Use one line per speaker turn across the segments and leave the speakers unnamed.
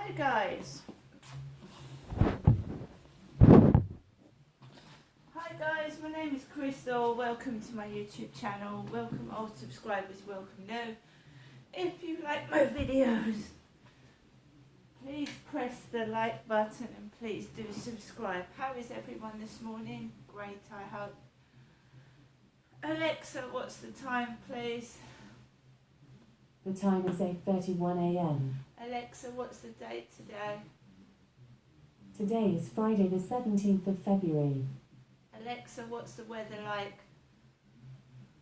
Hi guys. Hi guys, my name is Crystal. Welcome to my YouTube channel. Welcome old subscribers, welcome new. If you like my videos, please press the like button and please do subscribe. How is everyone this morning? Great, I hope. Alexa, what's the time please?
The time is 8:31 a.m.
Alexa, what's the date today?
Today is Friday the 17th of February.
Alexa, what's the weather like?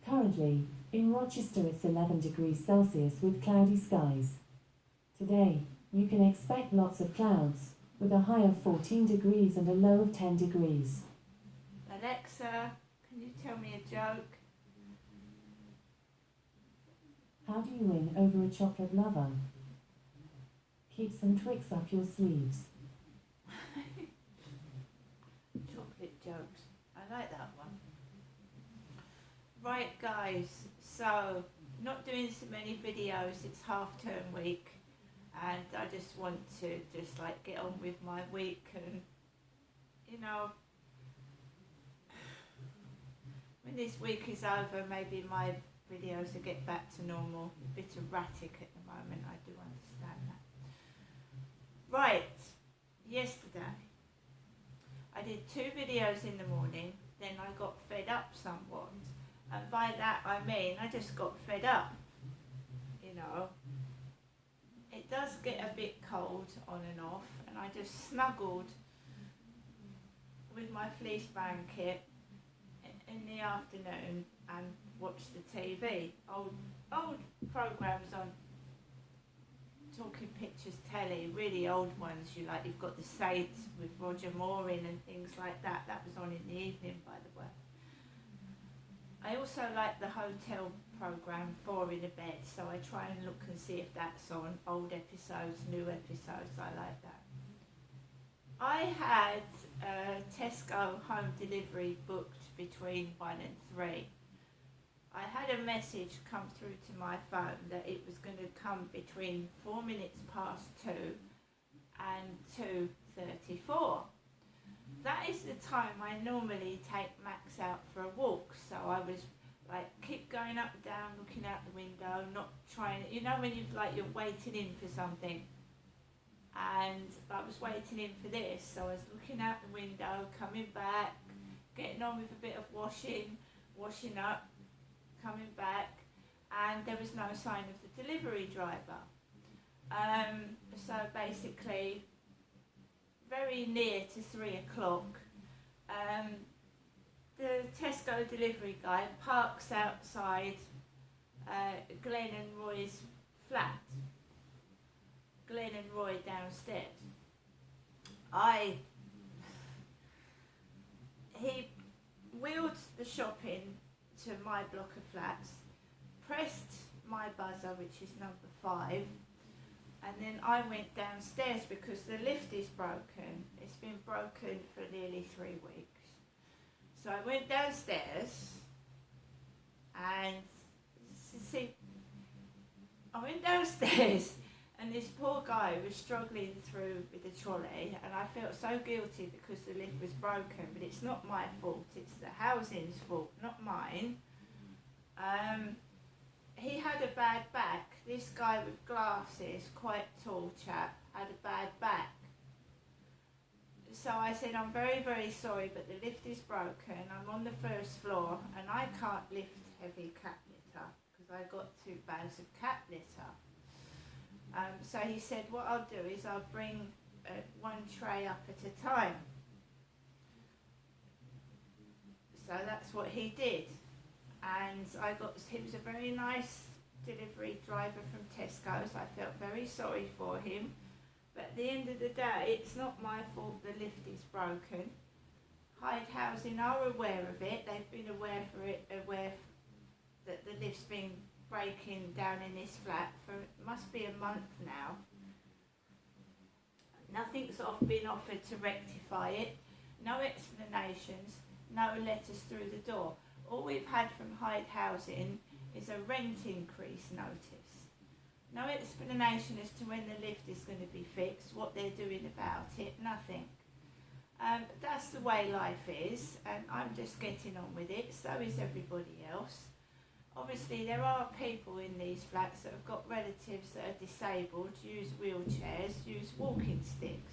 Currently, in Rochester it's 11 degrees Celsius with cloudy skies. Today, you can expect lots of clouds, with a high of 14 degrees and a low of 10 degrees.
Alexa, can you tell me a joke?
How do you win over a chocolate lover? Keep some Twix up your sleeves.
Chocolate jokes. I like that one. Right guys, so not doing so many videos, it's half-term week and I just want to get on with my week and when this week is over maybe my videos will get back to normal. A bit erratic at the moment, I do understand that. Right, yesterday I did 2 videos in the morning, then I got fed up somewhat, and by that I mean I just got fed up, It does get a bit cold on and off, and I just snuggled with my fleece blanket in the afternoon and watched the TV, old programmes on Talking Pictures telly, really old ones. You've got The Saints with Roger Moore in and things like that. That was on in the evening, by the way. I also like the hotel programme 4 in a Bed, so I try and look and see if that's on. Old episodes, new episodes, I like that. I had Tesco home delivery booked between 1 and 3. I had a message come through to my phone that it was going to come between 4 minutes past 2 and 2:34. That is the time I normally take Max out for a walk, so I was keep going up and down, looking out the window, not trying, when you're waiting in for something. And I was waiting in for this, so I was looking out the window, coming back, getting on with a bit of washing up, coming back, and there was no sign of the delivery driver. So basically, very near to 3 o'clock, the Tesco delivery guy parks outside Glenn and Roy's flat. Glenn and Roy downstairs. He wheeled the shopping to my block of flats, pressed my buzzer, which is number 5, and then I went downstairs because the lift is broken. It's been broken for nearly 3 weeks. So I went downstairs and and this poor guy was struggling through with the trolley, and I felt so guilty because the lift was broken, but it's not my fault, it's the housing's fault, not mine. He had a bad back. This guy with glasses, quite tall chap, had a bad back. So I said, I'm very, very sorry, but the lift is broken. I'm on the 1st floor and I can't lift heavy cat litter because I got 2 bags of cat litter. So he said, what I'll do is I'll bring 1 tray up at a time. So that's what he did. And he was a very nice delivery driver from Tesco's. I felt very sorry for him. But at the end of the day, it's not my fault the lift is broken. Hyde Housing are aware of it. They've been aware that the lift's been breaking down in this flat for must be a month now. Nothing's been offered to rectify it. No explanations, no letters through the door. All we've had from Hyde Housing is a rent increase notice. No explanation as to when the lift is going to be fixed, what they're doing about it, nothing. That's the way life is, and I'm just getting on with it. So is everybody else. Obviously, there are people in these flats that have got relatives that are disabled, use wheelchairs, use walking sticks.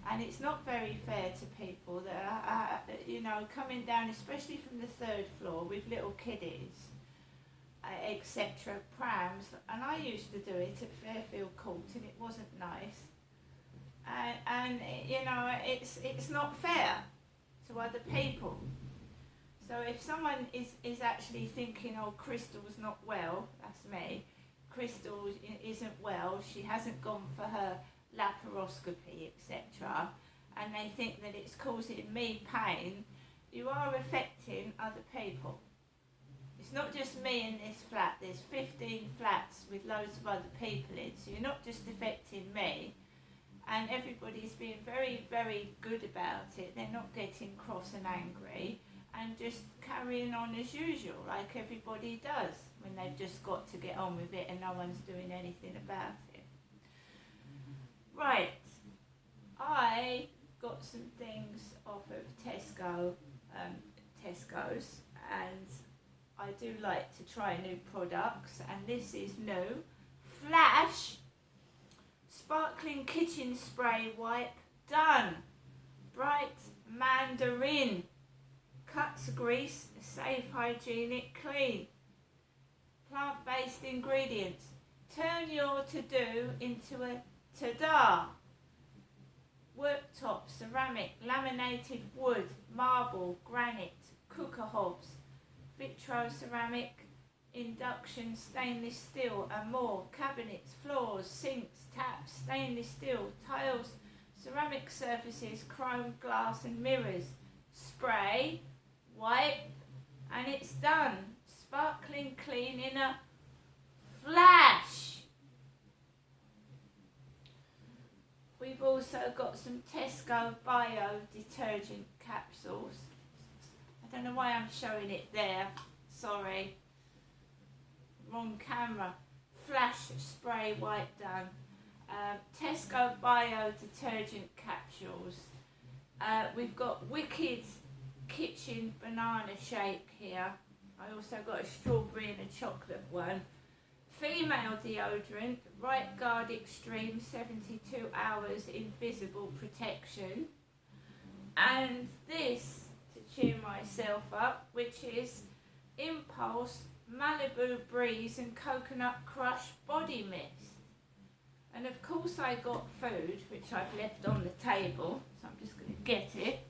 And it's not very fair to people that are, coming down, especially from the third floor with little kiddies, etc., prams. And I used to do it at Fairfield Court, and it wasn't nice. It's not fair to other people. So if someone is actually thinking, oh, Crystal's not well, that's me, Crystal isn't well, she hasn't gone for her laparoscopy, etc., and they think that it's causing me pain, you are affecting other people. It's not just me in this flat, there's 15 flats with loads of other people in, so you're not just affecting me. And everybody's being very, very good about it. They're not getting cross and angry and just carrying on as usual, like everybody does when they've just got to get on with it and no one's doing anything about it. Right, I got some things off of Tesco's, and I do like to try new products, and this is new. Flash Sparkling Kitchen Spray Wipe, done. Bright Mandarin, cuts grease, safe, hygienic, clean. Plant-based ingredients. Turn your to-do into a ta-da. Worktop, ceramic, laminated wood, marble, granite, cooker hobs, vitro ceramic, induction, stainless steel and more, cabinets, floors, sinks, taps, stainless steel, tiles, ceramic surfaces, chrome, glass and mirrors. Spray, wipe, and it's done. Sparkling clean in a flash. We've also got some Tesco Bio detergent capsules. I don't know why I'm showing it there, sorry. Wrong camera. Flash spray wipe done. Tesco Bio detergent capsules. We've got Wicked Kitchen banana shake here. I also got a strawberry and a chocolate one. Female deodorant, Right Guard Extreme 72 hours invisible protection. And this to cheer myself up, which is Impulse Malibu Breeze and Coconut Crush Body Mist. And of course I got food, which I've left on the table, so I'm just going to get it.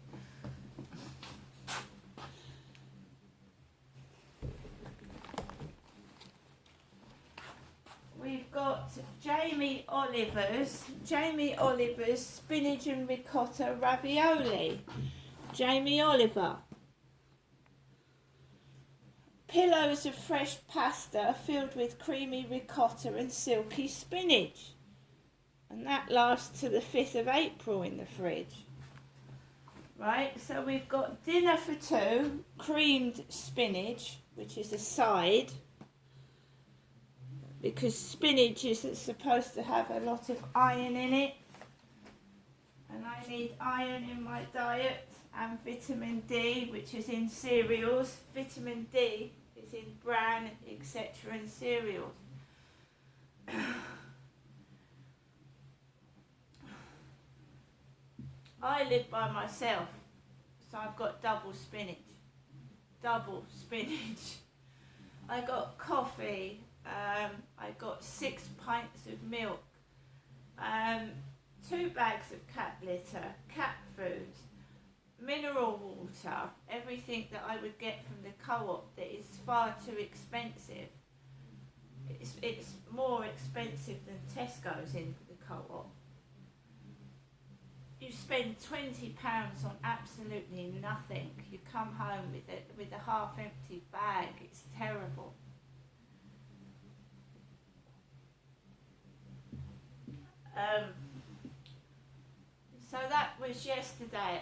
We've got Jamie Oliver's spinach and ricotta ravioli. Jamie Oliver. Pillows of fresh pasta filled with creamy ricotta and silky spinach. And that lasts to the 5th of April in the fridge. Right, so we've got dinner for two, creamed spinach, which is a side, because spinach isn't supposed to have a lot of iron in it. And I need iron in my diet, and vitamin D, which is in cereals. Vitamin D is in bran, etc. and cereals. I live by myself, so I've got double spinach. I got coffee, I got 6 pints of milk, 2 bags of cat litter, cat food, mineral water, everything that I would get from the co-op that is far too expensive. It's more expensive than Tesco's in the co-op. You spend £20 on absolutely nothing. You come home with a half-empty bag. It's terrible. So that was yesterday.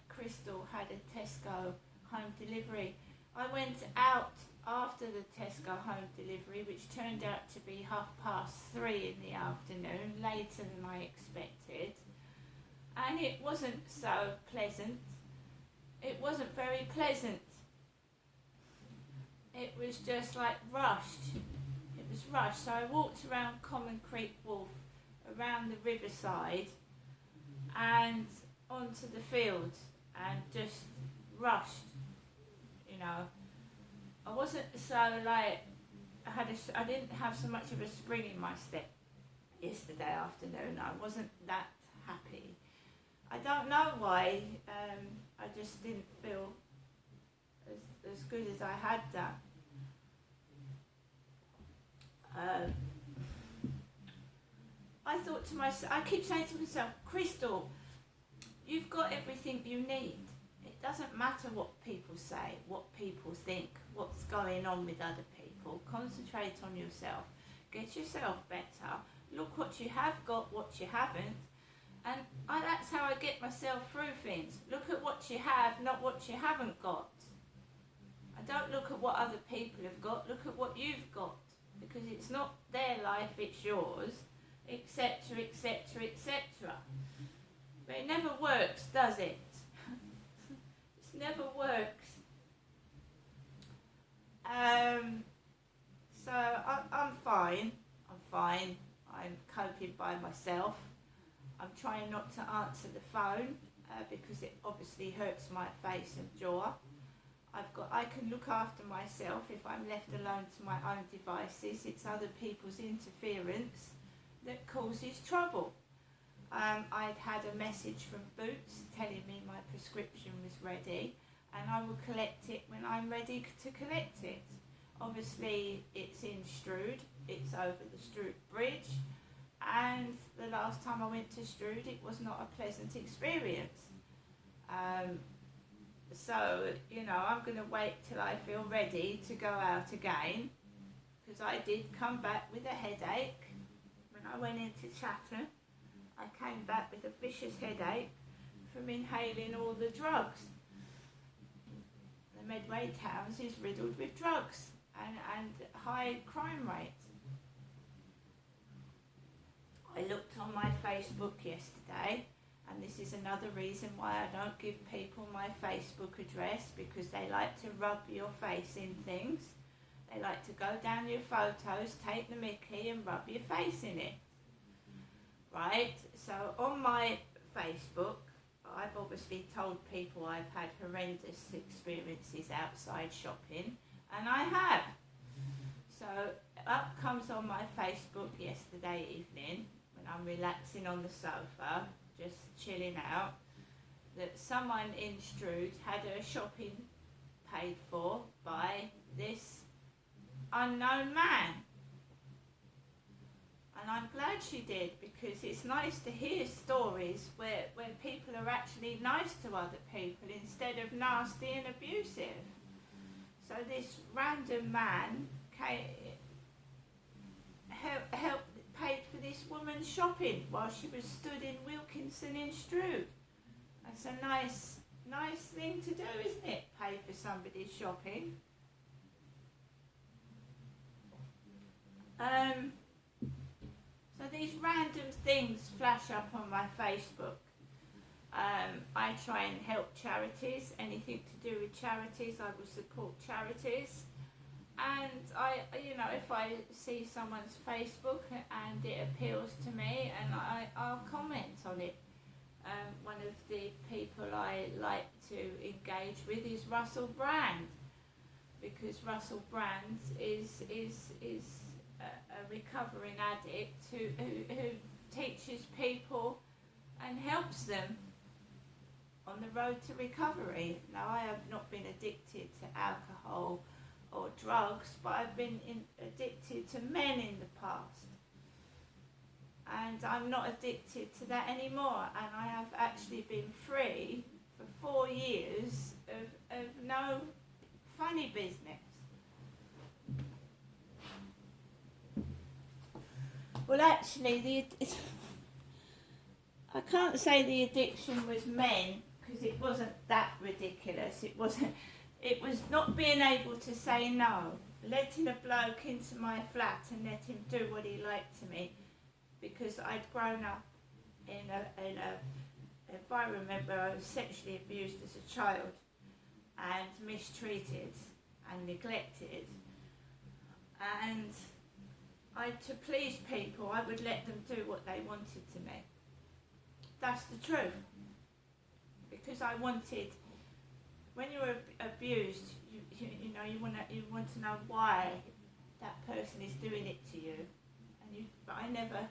Crystal, had a Tesco home delivery. I went out after the Tesco home delivery, which turned out to be 3:30 in the afternoon, later than I expected. And it wasn't so pleasant. It wasn't very pleasant. It was just like rushed. It was rushed. So I walked around Common Creek Wharf, around the riverside, and onto the field, and just rushed, you know. I wasn't so like, I didn't have so much of a spring in my step yesterday afternoon. I wasn't that happy. I don't know why, I just didn't feel as good as I had done. I thought to myself, I keep saying to myself, Crystal, you've got everything you need. It doesn't matter what people say, what people think, what's going on with other people. Concentrate on yourself. Get yourself better. Look what you have got, what you haven't. And that's how I get myself through things. Look at what you have, not what you haven't got. I don't look at what other people have got, look at what you've got. Because it's not their life, it's yours, etc., etc., etc. But it never works, does it? It never works. So I'm fine. I'm coping by myself. I'm trying not to answer the phone because it obviously hurts my face and jaw. I can look after myself if I'm left alone to my own devices. It's other people's interference that causes trouble. I'd had a message from Boots telling me my prescription was ready, and I will collect it when I'm ready to collect it. Obviously it's in Strood, it's over the Strood Bridge, and the last time I went to Strood it was not a pleasant experience. So, you know, I'm going to wait till I feel ready to go out again, because I did come back with a headache. When I went into Chatham, I came back with a vicious headache from inhaling all the drugs. The Medway Towns is riddled with drugs and high crime rates. I looked on my Facebook yesterday, and this is another reason why I don't give people my Facebook address, because they like to rub your face in things. They like to go down your photos, take the mickey and rub your face in it. Right? So on my Facebook, I've obviously told people I've had horrendous experiences outside shopping, and I have. So up comes on my Facebook yesterday evening, when I'm relaxing on the sofa, just chilling out, that someone in Strood had her shopping paid for by this unknown man. And I'm glad she did, because it's nice to hear stories where people are actually nice to other people instead of nasty and abusive. So this random man paid for this woman's shopping while she was stood in Wilkinson in Strood. That's a nice thing to do, isn't it? Pay for somebody's shopping. So these random things flash up on my Facebook. I try and help charities. Anything to do with charities, I will support charities. And if I see someone's Facebook and it appeals to me, and I'll comment on it. One of the people I like to engage with is Russell Brand, because Russell Brand is a recovering addict who teaches people and helps them on the road to recovery. Now, I have not been addicted to alcohol or drugs, but I've been addicted to men in the past, and I'm not addicted to that anymore, and I have actually been free for 4 years of no funny business. Well, actually, I can't say the addiction was men, because it wasn't that ridiculous. It it was not being able to say no, letting a bloke into my flat and let him do what he liked to me, because I'd grown up in a environment where I was sexually abused as a child and mistreated and neglected. And to please people, I would let them do what they wanted to me. That's the truth. Because I wanted, when you're abused, you know, you want to know why that person is doing it to you. But I never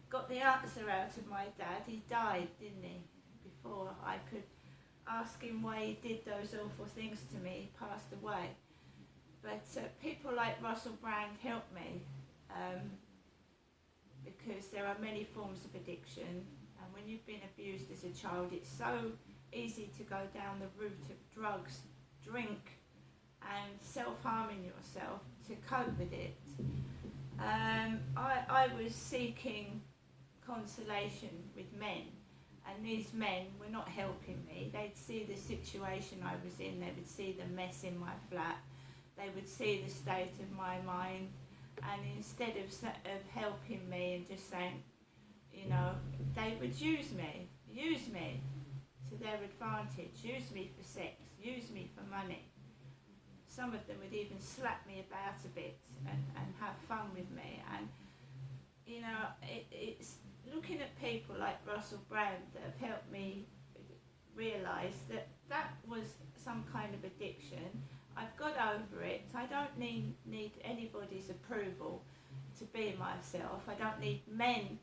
got the answer out of my dad. He died, didn't he? Before I could ask him why he did those awful things to me. He passed away. But people like Russell Brand helped me, because there are many forms of addiction, and when you've been abused as a child, it's so easy to go down the route of drugs, drink, and self-harming yourself to cope with it. I was seeking consolation with men, and these men were not helping me. They'd see the situation I was in, they would see the mess in my flat, they would see the state of my mind, and instead of helping me and just saying, you know, they would use me to their advantage, use me for sex, use me for money. Some of them would even slap me about a bit and have fun with me. And, you know, it's looking at people like Russell Brand that have helped me realise that that was some kind of addiction. I've got over it. I don't need anybody's approval to be myself. I don't need men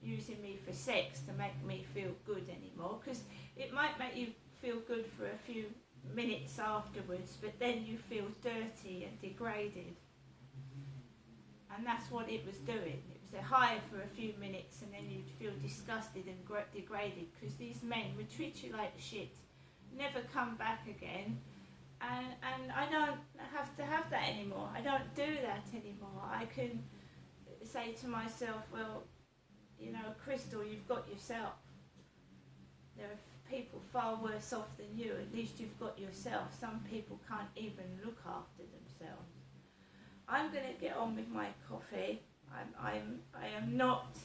using me for sex to make me feel good anymore, because it might make you feel good for a few minutes afterwards, but then you feel dirty and degraded. And that's what it was doing. It was a high for a few minutes, and then you'd feel disgusted and degraded, because these men would treat you like shit, never come back again. And I don't have to have that anymore. I don't do that anymore. I can say to myself, well, you know, Crystal, you've got yourself. There are people far worse off than you. At least you've got yourself. Some people can't even look after themselves. I'm going to get on with my coffee. I am not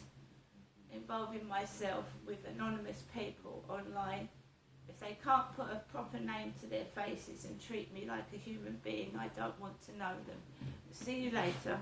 involving myself with anonymous people online. If they can't put a proper name to their faces and treat me like a human being, I don't want to know them. See you later.